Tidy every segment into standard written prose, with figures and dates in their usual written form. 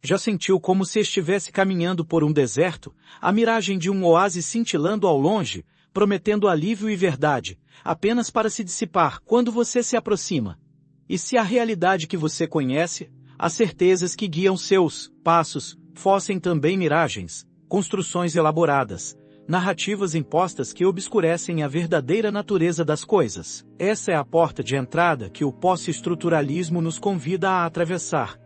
Já sentiu como se estivesse caminhando por um deserto, a miragem de um oásis cintilando ao longe, prometendo alívio e verdade, apenas para se dissipar quando você se aproxima? E se a realidade que você conhece, as certezas que guiam seus passos, fossem também miragens, construções elaboradas, narrativas impostas que obscurecem a verdadeira natureza das coisas? Essa é a porta de entrada que o pós-estruturalismo nos convida a atravessar.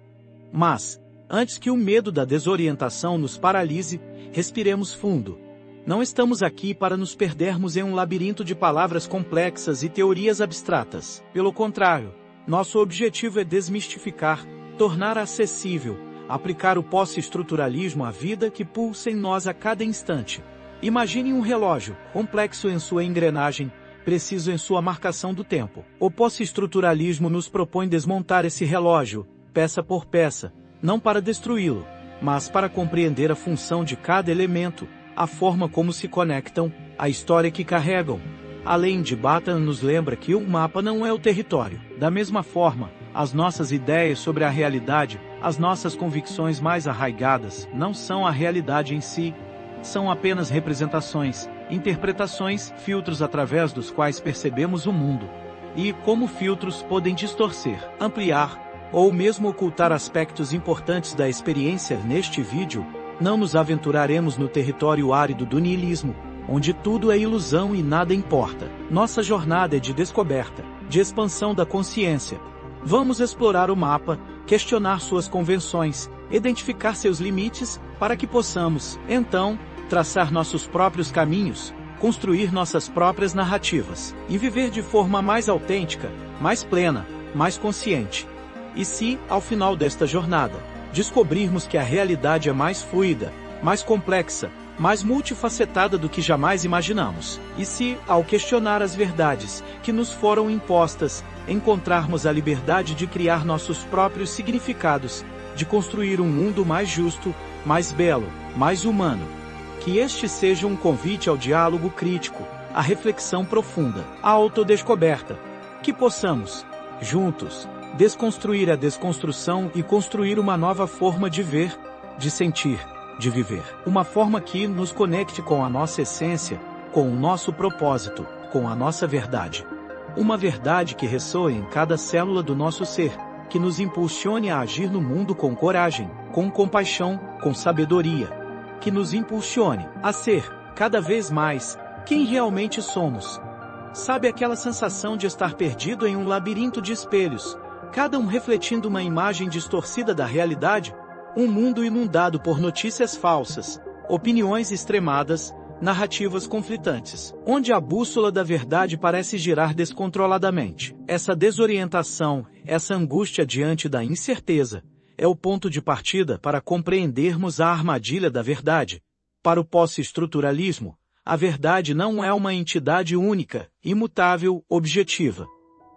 Mas, antes que o medo da desorientação nos paralise, respiremos fundo. Não estamos aqui para nos perdermos em um labirinto de palavras complexas e teorias abstratas. Pelo contrário, nosso objetivo é desmistificar, tornar acessível, aplicar o pós-estruturalismo à vida que pulsa em nós a cada instante. Imagine um relógio, complexo em sua engrenagem, preciso em sua marcação do tempo. O pós-estruturalismo nos propõe desmontar esse relógio, peça por peça, não para destruí-lo, mas para compreender a função de cada elemento, a forma como se conectam, a história que carregam. Além de Batan nos lembra que o mapa não é o território. Da mesma forma, as nossas ideias sobre a realidade, as nossas convicções mais arraigadas, não são a realidade em si. São apenas representações, interpretações, filtros através dos quais percebemos o mundo. E como filtros podem distorcer, ampliar, ou mesmo ocultar aspectos importantes da experiência neste vídeo, não nos aventuraremos no território árido do niilismo, onde tudo é ilusão e nada importa. Nossa jornada é de descoberta, de expansão da consciência. Vamos explorar o mapa, questionar suas convenções, identificar seus limites, para que possamos, então, traçar nossos próprios caminhos, construir nossas próprias narrativas, e viver de forma mais autêntica, mais plena, mais consciente. E se, ao final desta jornada, descobrirmos que a realidade é mais fluida, mais complexa, mais multifacetada do que jamais imaginamos? E se, ao questionar as verdades que nos foram impostas, encontrarmos a liberdade de criar nossos próprios significados, de construir um mundo mais justo, mais belo, mais humano? Que este seja um convite ao diálogo crítico, à reflexão profunda, à autodescoberta. Que possamos, juntos, desconstruir a desconstrução e construir uma nova forma de ver, de sentir, de viver. Uma forma que nos conecte com a nossa essência, com o nosso propósito, com a nossa verdade. Uma verdade que ressoe em cada célula do nosso ser, que nos impulsione a agir no mundo com coragem, com compaixão, com sabedoria. Que nos impulsione a ser, cada vez mais, quem realmente somos. Sabe aquela sensação de estar perdido em um labirinto de espelhos, cada um refletindo uma imagem distorcida da realidade? Um mundo inundado por notícias falsas, opiniões extremadas, narrativas conflitantes, onde a bússola da verdade parece girar descontroladamente. Essa desorientação, essa angústia diante da incerteza, é o ponto de partida para compreendermos a armadilha da verdade. Para o pós-estruturalismo, a verdade não é uma entidade única, imutável, objetiva.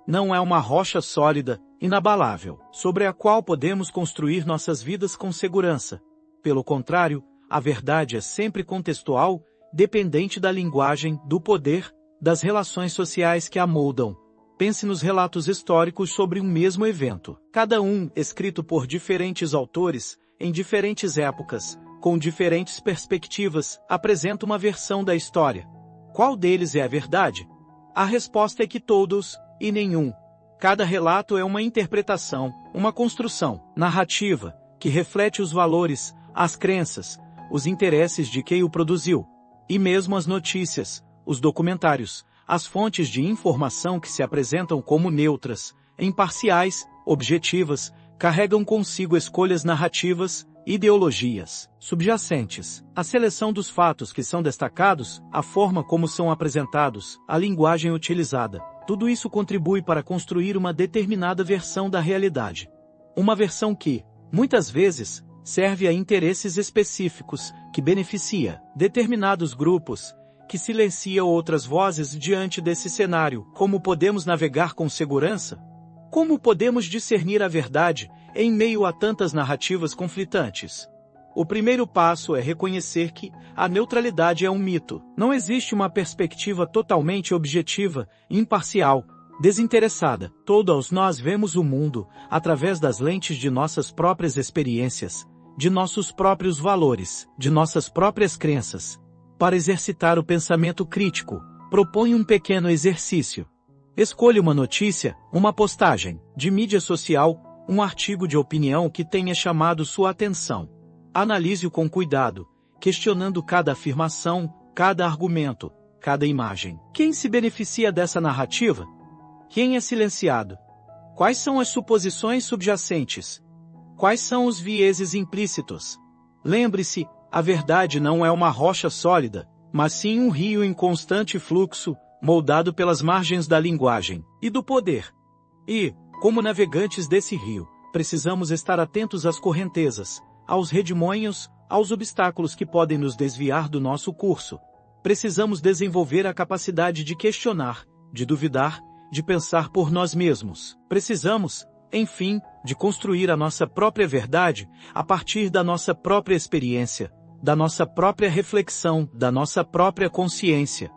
Não é uma rocha sólida, inabalável, sobre a qual podemos construir nossas vidas com segurança. Pelo contrário, a verdade é sempre contextual, dependente da linguagem, do poder, das relações sociais que a moldam. Pense nos relatos históricos sobre um mesmo evento. Cada um, escrito por diferentes autores, em diferentes épocas, com diferentes perspectivas, apresenta uma versão da história. Qual deles é a verdade? A resposta é que todos, e nenhum. Cada relato é uma interpretação, uma construção narrativa, que reflete os valores, as crenças, os interesses de quem o produziu. E mesmo as notícias, os documentários, as fontes de informação que se apresentam como neutras, imparciais, objetivas, carregam consigo escolhas narrativas, ideologias subjacentes. A seleção dos fatos que são destacados, a forma como são apresentados, a linguagem utilizada, tudo isso contribui para construir uma determinada versão da realidade. Uma versão que, muitas vezes, serve a interesses específicos, que beneficia determinados grupos, que silencia outras vozes diante desse cenário. Como podemos navegar com segurança? Como podemos discernir a verdade em meio a tantas narrativas conflitantes? O primeiro passo é reconhecer que a neutralidade é um mito. Não existe uma perspectiva totalmente objetiva, imparcial, desinteressada. Todos nós vemos o mundo através das lentes de nossas próprias experiências, de nossos próprios valores, de nossas próprias crenças. Para exercitar o pensamento crítico, propõe um pequeno exercício. Escolha uma notícia, uma postagem de mídia social, um artigo de opinião que tenha chamado sua atenção. Analise-o com cuidado, questionando cada afirmação, cada argumento, cada imagem. Quem se beneficia dessa narrativa? Quem é silenciado? Quais são as suposições subjacentes? Quais são os vieses implícitos? Lembre-se, a verdade não é uma rocha sólida, mas sim um rio em constante fluxo, moldado pelas margens da linguagem e do poder. E, como navegantes desse rio, precisamos estar atentos às correntezas, aos redemoinhos, aos obstáculos que podem nos desviar do nosso curso. Precisamos desenvolver a capacidade de questionar, de duvidar, de pensar por nós mesmos. Precisamos, enfim, de construir a nossa própria verdade a partir da nossa própria experiência, da nossa própria reflexão, da nossa própria consciência.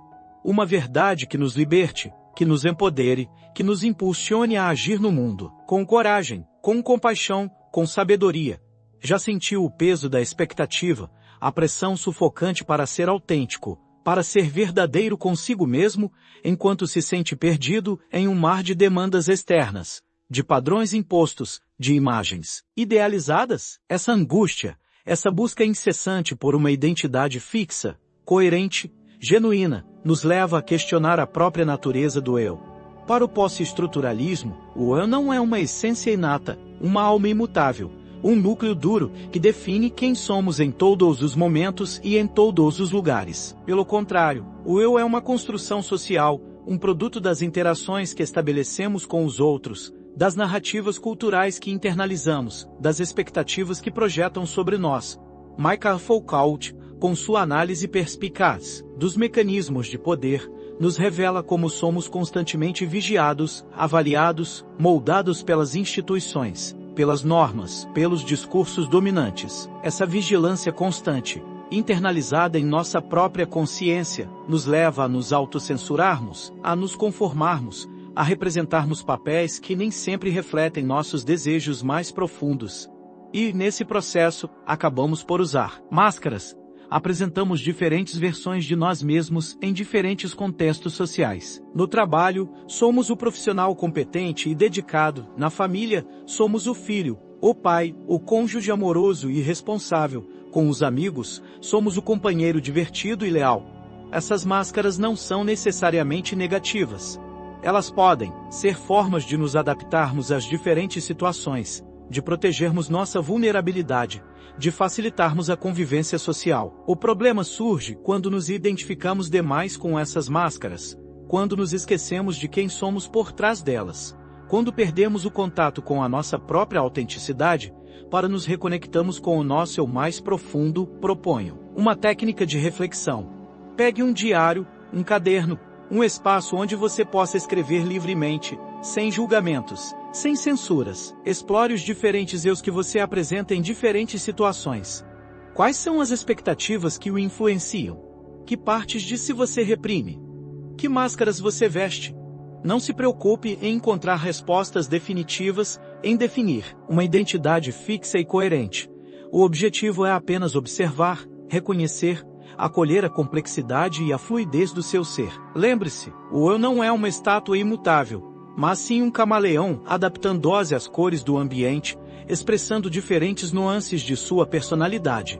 Uma verdade que nos liberte, que nos empodere, que nos impulsione a agir no mundo, com coragem, com compaixão, com sabedoria. Já sentiu o peso da expectativa, a pressão sufocante para ser autêntico, para ser verdadeiro consigo mesmo, enquanto se sente perdido em um mar de demandas externas, de padrões impostos, de imagens idealizadas? Essa angústia, essa busca incessante por uma identidade fixa, coerente, genuína, nos leva a questionar a própria natureza do eu. Para o pós-estruturalismo, o eu não é uma essência inata, uma alma imutável, um núcleo duro que define quem somos em todos os momentos e em todos os lugares. Pelo contrário, o eu é uma construção social, um produto das interações que estabelecemos com os outros, das narrativas culturais que internalizamos, das expectativas que projetam sobre nós. Michael Foucault, com sua análise perspicaz dos mecanismos de poder, nos revela como somos constantemente vigiados, avaliados, moldados pelas instituições, pelas normas, pelos discursos dominantes. Essa vigilância constante, internalizada em nossa própria consciência, nos leva a nos autocensurarmos, a nos conformarmos, a representarmos papéis que nem sempre refletem nossos desejos mais profundos. E, nesse processo, acabamos por usar máscaras. Apresentamos diferentes versões de nós mesmos em diferentes contextos sociais. No trabalho, somos o profissional competente e dedicado. Na família, somos o filho, o pai, o cônjuge amoroso e responsável. Com os amigos, somos o companheiro divertido e leal. Essas máscaras não são necessariamente negativas. Elas podem ser formas de nos adaptarmos às diferentes situações, de protegermos nossa vulnerabilidade, de facilitarmos a convivência social. O problema surge quando nos identificamos demais com essas máscaras, quando nos esquecemos de quem somos por trás delas, quando perdemos o contato com a nossa própria autenticidade, para nos reconectarmos com o nosso eu mais profundo. Proponho uma técnica de reflexão. Pegue um diário, um caderno, um espaço onde você possa escrever livremente, sem julgamentos, sem censuras. Explore os diferentes eus que você apresenta em diferentes situações. Quais são as expectativas que o influenciam? Que partes de si você reprime? Que máscaras você veste? Não se preocupe em encontrar respostas definitivas, em definir uma identidade fixa e coerente. O objetivo é apenas observar, reconhecer, acolher a complexidade e a fluidez do seu ser. Lembre-se, o eu não é uma estátua imutável, mas sim um camaleão, adaptando-se às cores do ambiente, expressando diferentes nuances de sua personalidade.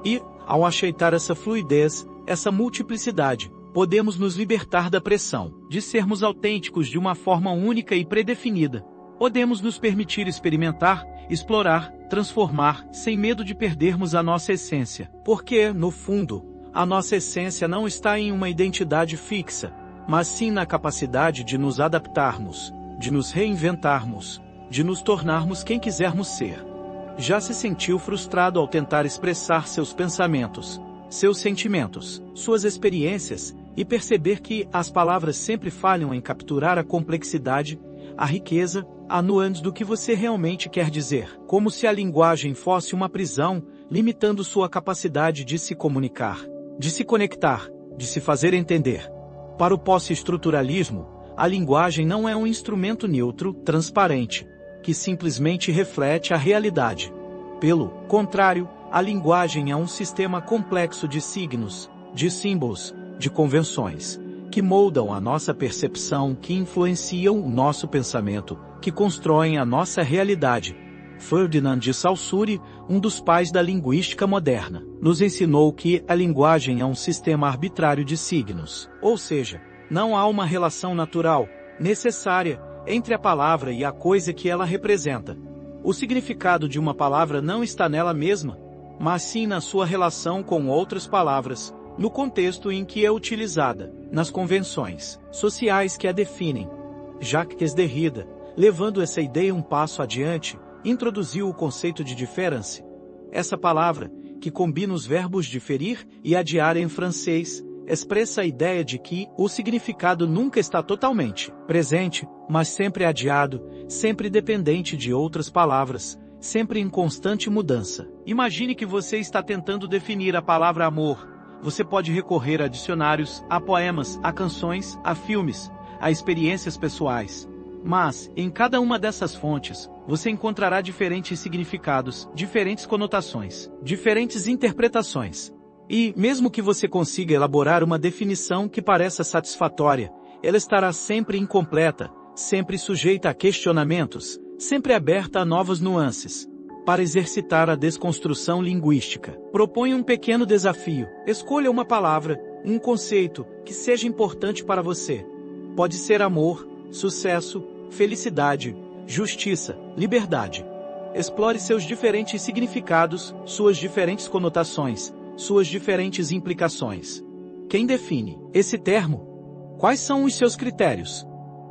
E, ao aceitar essa fluidez, essa multiplicidade, podemos nos libertar da pressão de sermos autênticos de uma forma única e predefinida. Podemos nos permitir experimentar, explorar, transformar, sem medo de perdermos a nossa essência. Porque, no fundo, a nossa essência não está em uma identidade fixa, mas sim na capacidade de nos adaptarmos, de nos reinventarmos, de nos tornarmos quem quisermos ser. Já se sentiu frustrado ao tentar expressar seus pensamentos, seus sentimentos, suas experiências, e perceber que as palavras sempre falham em capturar a complexidade, a riqueza, a nuance do que você realmente quer dizer, como se a linguagem fosse uma prisão, limitando sua capacidade de se comunicar, de se conectar, de se fazer entender. Para o pós-estruturalismo, a linguagem não é um instrumento neutro, transparente, que simplesmente reflete a realidade. Pelo contrário, a linguagem é um sistema complexo de signos, de símbolos, de convenções, que moldam a nossa percepção, que influenciam o nosso pensamento, que constroem a nossa realidade. Ferdinand de Saussure, um dos pais da linguística moderna, nos ensinou que a linguagem é um sistema arbitrário de signos, ou seja, não há uma relação natural, necessária, entre a palavra e a coisa que ela representa. O significado de uma palavra não está nela mesma, mas sim na sua relação com outras palavras, no contexto em que é utilizada, nas convenções sociais que a definem. Jacques Derrida, levando essa ideia um passo adiante, introduziu o conceito de différance. Essa palavra, que combina os verbos diferir e adiar em francês, expressa a ideia de que o significado nunca está totalmente presente, mas sempre adiado, sempre dependente de outras palavras, sempre em constante mudança. Imagine que você está tentando definir a palavra amor. Você pode recorrer a dicionários, a poemas, a canções, a filmes, a experiências pessoais. Mas, em cada uma dessas fontes, você encontrará diferentes significados, diferentes conotações, diferentes interpretações. E, mesmo que você consiga elaborar uma definição que pareça satisfatória, ela estará sempre incompleta, sempre sujeita a questionamentos, sempre aberta a novas nuances. Para exercitar a desconstrução linguística, proponha um pequeno desafio. Escolha uma palavra, um conceito, que seja importante para você. Pode ser amor, sucesso, felicidade, justiça, liberdade. Explore seus diferentes significados, suas diferentes conotações, suas diferentes implicações. Quem define esse termo? Quais são os seus critérios?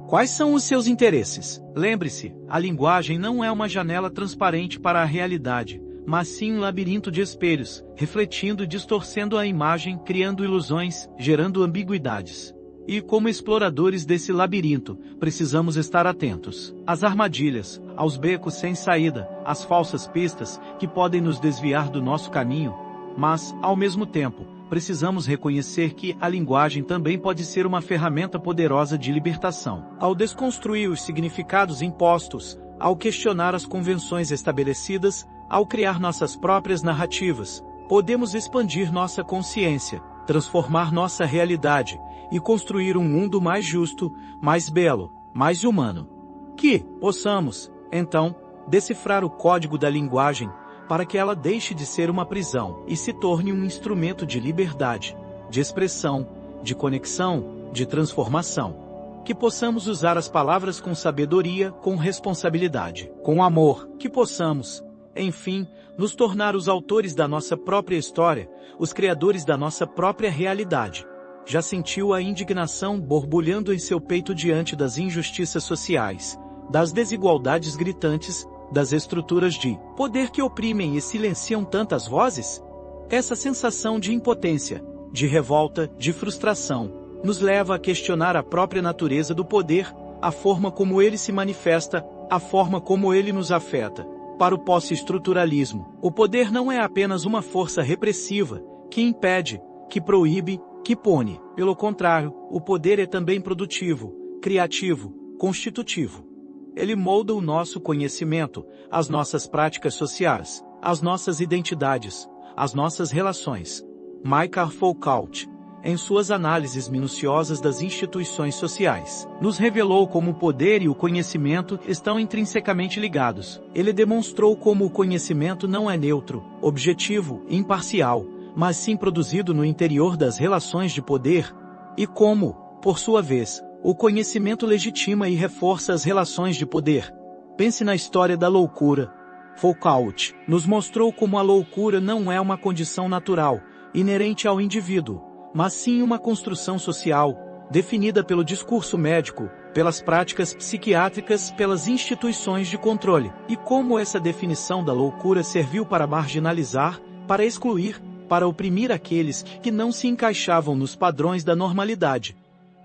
Quais são os seus interesses? Lembre-se, a linguagem não é uma janela transparente para a realidade, mas sim um labirinto de espelhos, refletindo e distorcendo a imagem, criando ilusões, gerando ambiguidades. E como exploradores desse labirinto, precisamos estar atentos às armadilhas, aos becos sem saída, às falsas pistas que podem nos desviar do nosso caminho. Mas, ao mesmo tempo, precisamos reconhecer que a linguagem também pode ser uma ferramenta poderosa de libertação. Ao desconstruir os significados impostos, ao questionar as convenções estabelecidas, ao criar nossas próprias narrativas, podemos expandir nossa consciência, transformar nossa realidade e construir um mundo mais justo, mais belo, mais humano. Que possamos, então, decifrar o código da linguagem, para que ela deixe de ser uma prisão e se torne um instrumento de liberdade, de expressão, de conexão, de transformação. Que possamos usar as palavras com sabedoria, com responsabilidade, com amor. Que possamos, enfim, nos tornar os autores da nossa própria história, os criadores da nossa própria realidade. Já sentiu a indignação borbulhando em seu peito diante das injustiças sociais, das desigualdades gritantes, das estruturas de poder que oprimem e silenciam tantas vozes? Essa sensação de impotência, de revolta, de frustração, nos leva a questionar a própria natureza do poder, a forma como ele se manifesta, a forma como ele nos afeta. Para o pós-estruturalismo, o poder não é apenas uma força repressiva, que impede, que proíbe, que pune. Pelo contrário, o poder é também produtivo, criativo, constitutivo. Ele molda o nosso conhecimento, as nossas práticas sociais, as nossas identidades, as nossas relações. Michael Foucault, em suas análises minuciosas das instituições sociais, nos revelou como o poder e o conhecimento estão intrinsecamente ligados. Ele demonstrou como o conhecimento não é neutro, objetivo, imparcial, mas sim produzido no interior das relações de poder, e como, por sua vez, o conhecimento legitima e reforça as relações de poder. Pense na história da loucura. Foucault nos mostrou como a loucura não é uma condição natural, inerente ao indivíduo, mas sim uma construção social, definida pelo discurso médico, pelas práticas psiquiátricas, pelas instituições de controle. E como essa definição da loucura serviu para marginalizar, para excluir, para oprimir aqueles que não se encaixavam nos padrões da normalidade.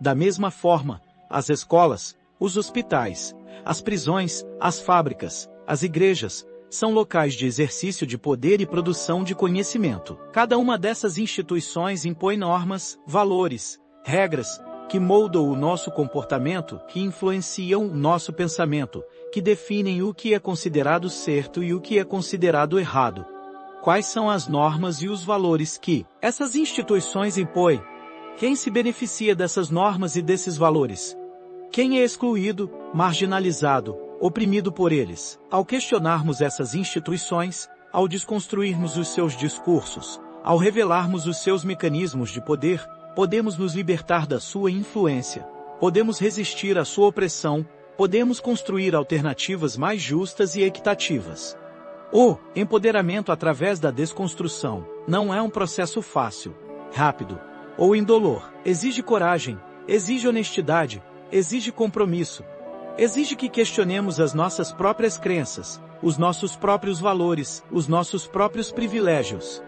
Da mesma forma, as escolas, os hospitais, as prisões, as fábricas, as igrejas, são locais de exercício de poder e produção de conhecimento. Cada uma dessas instituições impõe normas, valores, regras, que moldam o nosso comportamento, que influenciam o nosso pensamento, que definem o que é considerado certo e o que é considerado errado. Quais são as normas e os valores que essas instituições impõem? Quem se beneficia dessas normas e desses valores? Quem é excluído, marginalizado, oprimido por eles? Ao questionarmos essas instituições, ao desconstruirmos os seus discursos, ao revelarmos os seus mecanismos de poder, podemos nos libertar da sua influência, podemos resistir à sua opressão, podemos construir alternativas mais justas e equitativas. O empoderamento através da desconstrução não é um processo fácil, rápido ou indolor. Exige coragem, exige honestidade, exige compromisso. Exige que questionemos as nossas próprias crenças, os nossos próprios valores, os nossos próprios privilégios.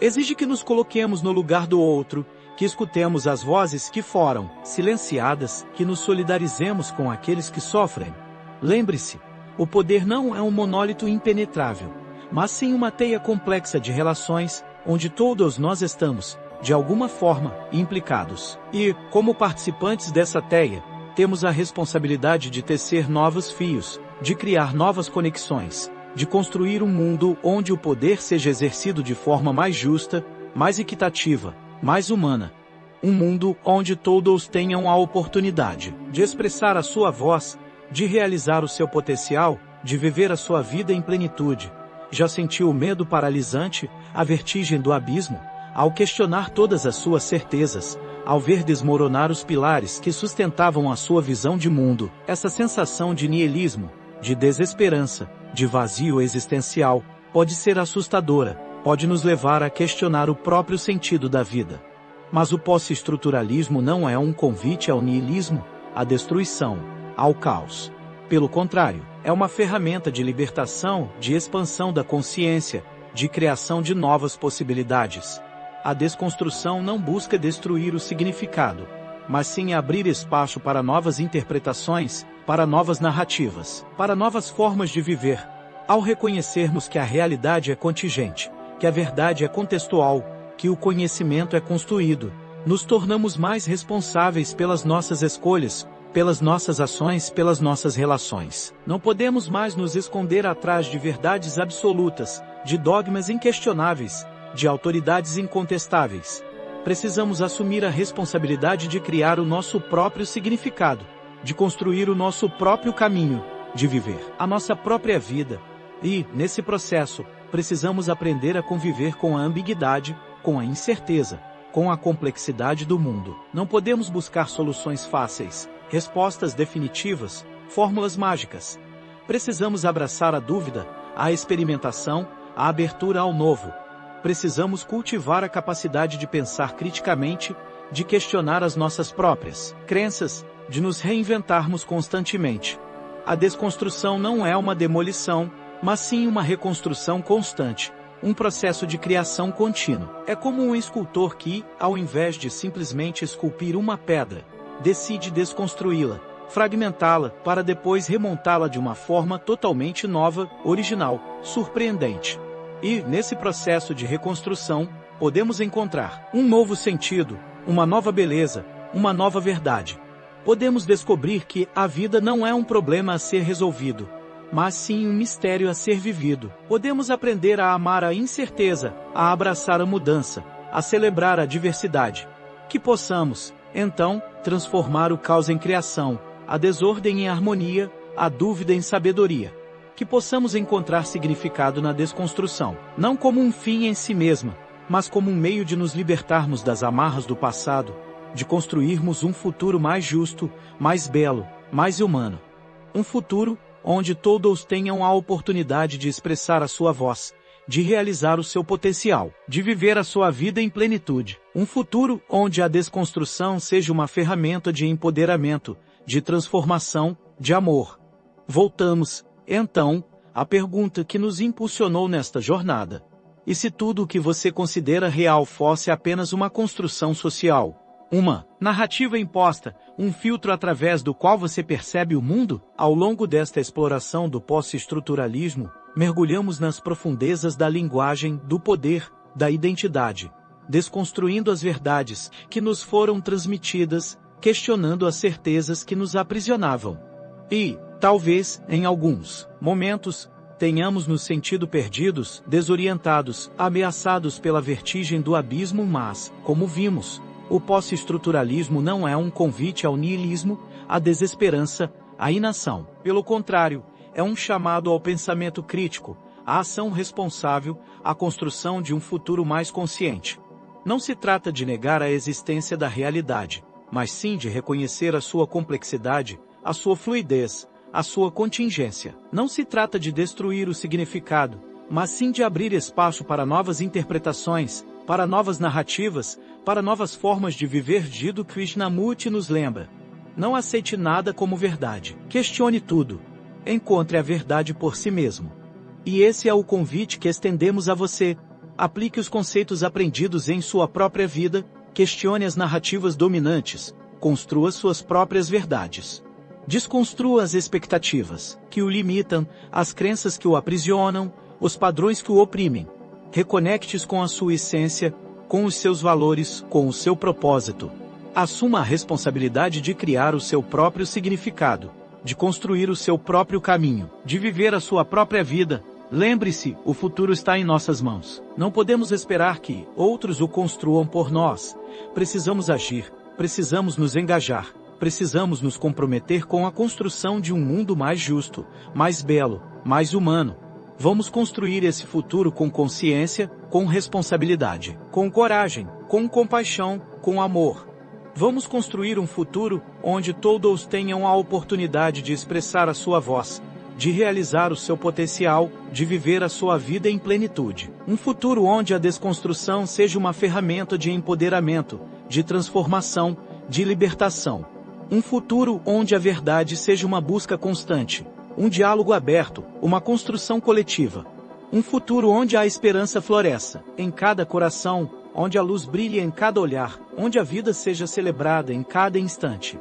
Exige que nos coloquemos no lugar do outro, que escutemos as vozes que foram silenciadas, que nos solidarizemos com aqueles que sofrem. Lembre-se, o poder não é um monólito impenetrável, mas sim uma teia complexa de relações, onde todos nós estamos, de alguma forma, implicados. E, como participantes dessa teia, temos a responsabilidade de tecer novos fios, de criar novas conexões, de construir um mundo onde o poder seja exercido de forma mais justa, mais equitativa, mais humana. Um mundo onde todos tenham a oportunidade de expressar a sua voz, de realizar o seu potencial, de viver a sua vida em plenitude. Já sentiu o medo paralisante, a vertigem do abismo, ao questionar todas as suas certezas, ao ver desmoronar os pilares que sustentavam a sua visão de mundo? Essa sensação de niilismo, de desesperança, de vazio existencial, pode ser assustadora, pode nos levar a questionar o próprio sentido da vida. Mas o pós-estruturalismo não é um convite ao niilismo, à destruição, ao caos. Pelo contrário, é uma ferramenta de libertação, de expansão da consciência, de criação de novas possibilidades. A desconstrução não busca destruir o significado, mas sim abrir espaço para novas interpretações, para novas narrativas, para novas formas de viver. Ao reconhecermos que a realidade é contingente, que a verdade é contextual, que o conhecimento é construído, nos tornamos mais responsáveis pelas nossas escolhas, pelas nossas ações, pelas nossas relações. Não podemos mais nos esconder atrás de verdades absolutas, de dogmas inquestionáveis, de autoridades incontestáveis. Precisamos assumir a responsabilidade de criar o nosso próprio significado, de construir o nosso próprio caminho, de viver a nossa própria vida. E, nesse processo, precisamos aprender a conviver com a ambiguidade, com a incerteza, com a complexidade do mundo. Não podemos buscar soluções fáceis, respostas definitivas, fórmulas mágicas. Precisamos abraçar a dúvida, a experimentação, a abertura ao novo. Precisamos cultivar a capacidade de pensar criticamente, de questionar as nossas próprias crenças, de nos reinventarmos constantemente. A desconstrução não é uma demolição, mas sim uma reconstrução constante, um processo de criação contínuo. É como um escultor que, ao invés de simplesmente esculpir uma pedra, decide desconstruí-la, fragmentá-la, para depois remontá-la de uma forma totalmente nova, original, surpreendente. E, nesse processo de reconstrução, podemos encontrar um novo sentido, uma nova beleza, uma nova verdade. Podemos descobrir que a vida não é um problema a ser resolvido, mas sim um mistério a ser vivido. Podemos aprender a amar a incerteza, a abraçar a mudança, a celebrar a diversidade. Que possamos, então, transformar o caos em criação, a desordem em harmonia, a dúvida em sabedoria. Que possamos encontrar significado na desconstrução, não como um fim em si mesma, mas como um meio de nos libertarmos das amarras do passado, de construirmos um futuro mais justo, mais belo, mais humano. Um futuro onde todos tenham a oportunidade de expressar a sua voz, de realizar o seu potencial, de viver a sua vida em plenitude. Um futuro onde a desconstrução seja uma ferramenta de empoderamento, de transformação, de amor. Voltamos, então, à pergunta que nos impulsionou nesta jornada. E se tudo o que você considera real fosse apenas uma construção social? Uma narrativa imposta, um filtro através do qual você percebe o mundo? Ao longo desta exploração do pós-estruturalismo, mergulhamos nas profundezas da linguagem, do poder, da identidade, desconstruindo as verdades que nos foram transmitidas, questionando as certezas que nos aprisionavam. E, talvez, em alguns momentos, tenhamos nos sentido perdidos, desorientados, ameaçados pela vertigem do abismo, mas, como vimos, o pós-estruturalismo não é um convite ao niilismo, à desesperança, à inação. Pelo contrário, é um chamado ao pensamento crítico, à ação responsável, à construção de um futuro mais consciente. Não se trata de negar a existência da realidade, mas sim de reconhecer a sua complexidade, a sua fluidez, a sua contingência. Não se trata de destruir o significado, mas sim de abrir espaço para novas interpretações, para novas narrativas, para novas formas de viver. Jiddu Krishnamurti nos lembra: não aceite nada como verdade. Questione tudo. Encontre a verdade por si mesmo. E esse é o convite que estendemos a você. Aplique os conceitos aprendidos em sua própria vida, questione as narrativas dominantes, construa suas próprias verdades. Desconstrua as expectativas que o limitam, as crenças que o aprisionam, os padrões que o oprimem. Reconecte-se com a sua essência, com os seus valores, com o seu propósito. Assuma a responsabilidade de criar o seu próprio significado, de construir o seu próprio caminho, de viver a sua própria vida. Lembre-se, o futuro está em nossas mãos. Não podemos esperar que outros o construam por nós. Precisamos agir, precisamos nos engajar, precisamos nos comprometer com a construção de um mundo mais justo, mais belo, mais humano. Vamos construir esse futuro com consciência, com responsabilidade, com coragem, com compaixão, com amor. Vamos construir um futuro onde todos tenham a oportunidade de expressar a sua voz, de realizar o seu potencial, de viver a sua vida em plenitude. Um futuro onde a desconstrução seja uma ferramenta de empoderamento, de transformação, de libertação. Um futuro onde a verdade seja uma busca constante, um diálogo aberto, uma construção coletiva. Um futuro onde a esperança floresça, em cada coração, onde a luz brilhe em cada olhar, onde a vida seja celebrada em cada instante.